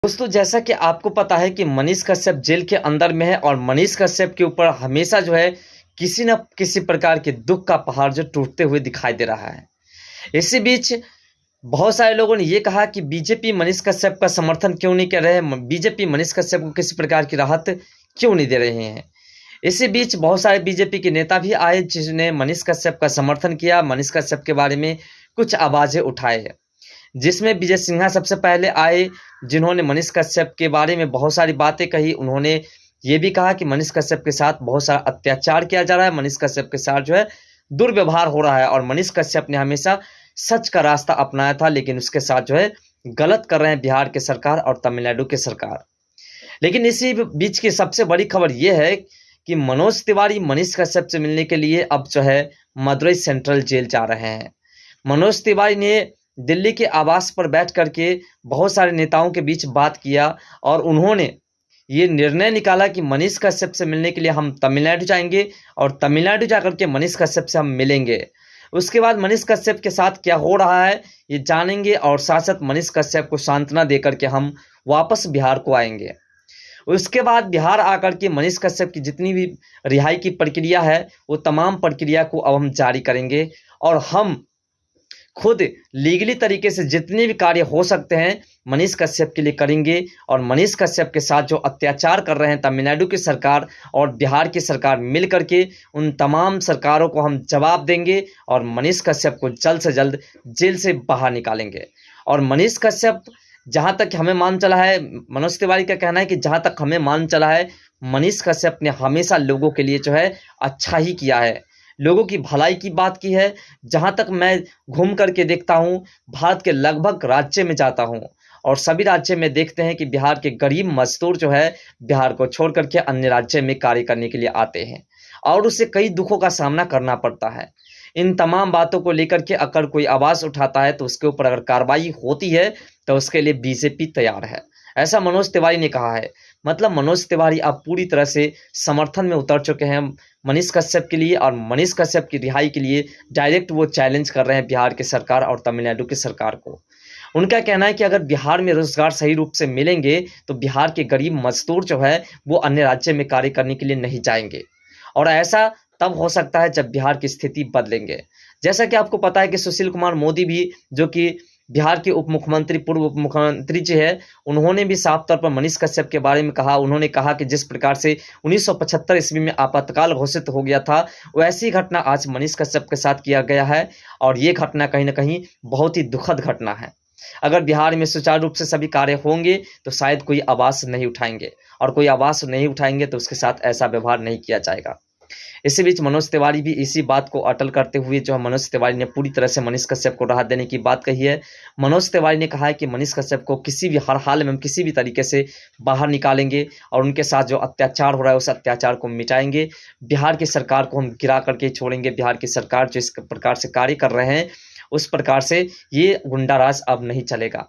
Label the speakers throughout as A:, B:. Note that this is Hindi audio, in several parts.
A: दोस्तों, जैसा कि आपको पता है कि मनीष कश्यप जेल के अंदर में है और मनीष कश्यप के ऊपर हमेशा जो है किसी न किसी प्रकार के दुख का पहाड़ जो टूटते हुए दिखाई दे रहा है। इसी बीच बहुत सारे लोगों ने ये कहा कि बीजेपी मनीष कश्यप का समर्थन क्यों नहीं कर रहे हैं, बीजेपी मनीष कश्यप को किसी प्रकार की राहत क्यों नहीं दे रहे हैं। इसी बीच बहुत सारे बीजेपी के नेता भी आए जिन्होंने मनीष कश्यप का समर्थन किया, मनीष कश्यप के बारे में कुछ आवाजें उठाए, जिसमें विजय सिन्हा सबसे पहले आए, जिन्होंने मनीष कश्यप के बारे में बहुत सारी बातें कही। उन्होंने ये भी कहा कि मनीष कश्यप के साथ बहुत सारा अत्याचार किया जा रहा है, मनीष कश्यप के साथ जो है दुर्व्यवहार हो रहा है और मनीष कश्यप ने हमेशा सच का रास्ता अपनाया था, लेकिन उसके साथ जो है गलत कर रहे हैं बिहार की सरकार और तमिलनाडु की सरकार। लेकिन इसी बीच की सबसे बड़ी खबर यह है कि मनोज तिवारी मनीष कश्यप से मिलने के लिए अब जो है मदुरई सेंट्रल जेल जा रहे हैं। मनोज तिवारी ने दिल्ली के आवास पर बैठ करके बहुत सारे नेताओं के बीच बात किया और उन्होंने ये निर्णय निकाला कि मनीष कश्यप से मिलने के लिए हम तमिलनाडु जाएंगे और तमिलनाडु जाकर के मनीष कश्यप से हम मिलेंगे। उसके बाद मनीष कश्यप के साथ क्या हो रहा है ये जानेंगे और साथ साथ मनीष कश्यप को सांत्वना देकर के हम वापस बिहार को आएंगे। उसके बाद बिहार आकर के मनीष कश्यप की जितनी भी रिहाई की प्रक्रिया है वो तमाम प्रक्रिया को अब हम जारी करेंगे और हम खुद लीगली तरीके से जितने भी कार्य हो सकते हैं मनीष कश्यप के लिए करेंगे और मनीष कश्यप के साथ जो अत्याचार कर रहे हैं तमिलनाडु की सरकार और बिहार की सरकार मिल करके उन तमाम सरकारों को हम जवाब देंगे और मनीष कश्यप को जल्द से जल्द जेल से बाहर निकालेंगे। और मनीष कश्यप, जहां तक हमें मालूम चला है, मनोज तिवारी का कहना है कि जहां तक हमें मालूम चला है मनीष कश्यप ने हमेशा लोगों के लिए जो है अच्छा ही किया है, लोगों की भलाई की बात की है। जहां तक मैं घूम करके देखता हूं, भारत के लगभग राज्य में जाता हूं और सभी राज्य में देखते हैं कि बिहार के गरीब मजदूर जो है बिहार को छोड़ करके अन्य राज्य में कार्य करने के लिए आते हैं और उसे कई दुखों का सामना करना पड़ता है। इन तमाम बातों को लेकर के अगर कोई आवाज़ उठाता है तो उसके ऊपर अगर कार्रवाई होती है तो उसके लिए बीजेपी तैयार है, ऐसा मनोज तिवारी ने कहा है। मतलब मनोज तिवारी अब पूरी तरह से समर्थन में उतर चुके हैं मनीष कश्यप के लिए और मनीष कश्यप की रिहाई के लिए डायरेक्ट वो चैलेंज कर रहे हैं बिहार की सरकार और तमिलनाडु की सरकार को। उनका कहना है कि अगर बिहार में रोजगार सही रूप से मिलेंगे तो बिहार के गरीब मजदूर जो है वो अन्य राज्य में कार्य करने के लिए नहीं जाएंगे और ऐसा तब हो सकता है जब बिहार की स्थिति बदलेंगे। जैसा कि आपको पता है कि सुशील कुमार मोदी भी, जो कि बिहार के उप मुख्यमंत्री, पूर्व उप मुख्यमंत्री जी है, उन्होंने भी साफ तौर पर मनीष कश्यप के बारे में कहा। उन्होंने कहा कि जिस प्रकार से 1975 ईस्वी में आपातकाल घोषित हो गया था वैसी घटना आज मनीष कश्यप के साथ किया गया है और ये घटना कहीं ना कहीं बहुत ही दुखद घटना है। अगर बिहार में सुचारू रूप से सभी कार्य होंगे तो शायद कोई आवाज़ नहीं उठाएंगे और कोई आवाज़ नहीं उठाएंगे तो उसके साथ ऐसा व्यवहार नहीं किया जाएगा। इसी बीच मनोज तिवारी भी इसी बात को अटल करते हुए जो है मनोज तिवारी ने पूरी तरह से मनीष कश्यप को राहत देने की बात कही है। मनोज तिवारी ने कहा है कि मनीष कश्यप को किसी भी हर हाल में हम किसी भी तरीके से बाहर निकालेंगे और उनके साथ जो अत्याचार हो रहा है उस अत्याचार को मिटाएंगे। बिहार की सरकार को हम गिरा करके छोड़ेंगे। बिहार की सरकार जो इस प्रकार से कार्य कर रहे हैं उस प्रकार से ये गुंडाराज अब नहीं चलेगा।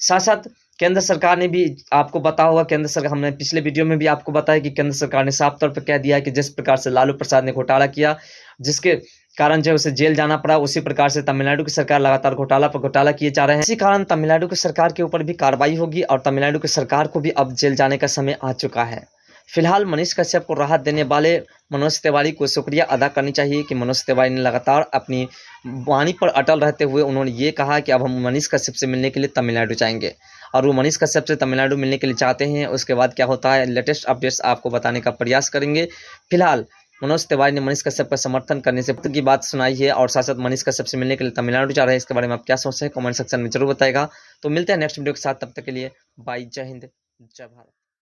A: साथ साथ केंद्र सरकार ने भी, आपको पता होगा, केंद्र सरकार, हमने पिछले वीडियो में भी आपको बताया कि केंद्र सरकार ने साफ तौर पर कह दिया है कि जिस प्रकार से लालू प्रसाद ने घोटाला किया जिसके कारण जो है उसे जेल जाना पड़ा, उसी प्रकार से तमिलनाडु की सरकार लगातार घोटाला पर घोटाला किए जा रहे हैं। इसी कारण तमिलनाडु की सरकार के ऊपर भी कार्रवाई होगी और तमिलनाडु की सरकार को भी अब जेल जाने का समय आ चुका है। फिलहाल मनीष कश्यप को राहत देने वाले मनोज तिवारी को शुक्रिया अदा करनी चाहिए कि मनोज तिवारी ने लगातार अपनी वाणी पर अटल रहते हुए उन्होंने ये कहा कि अब हम मनीष कश्यप से मिलने के लिए तमिलनाडु जाएंगे और वो मनीष कश्यप से तमिलनाडु मिलने के लिए चाहते हैं। उसके बाद क्या होता है लेटेस्ट अपडेट्स आपको बताने का प्रयास करेंगे। फिलहाल मनोज तिवारी ने मनीष कश्यप का समर्थन करने से की बात सुनाई है और साथ साथ मनीष कश्यप से मिलने के लिए तमिलनाडु जा रहे हैं। इसके बारे में आप क्या सोचते हैं कमेंट सेक्शन में जरूर बताएगा। तो मिलते हैं नेक्स्ट वीडियो के साथ, तब तक के लिए बाय, जय हिंद, जय भारत।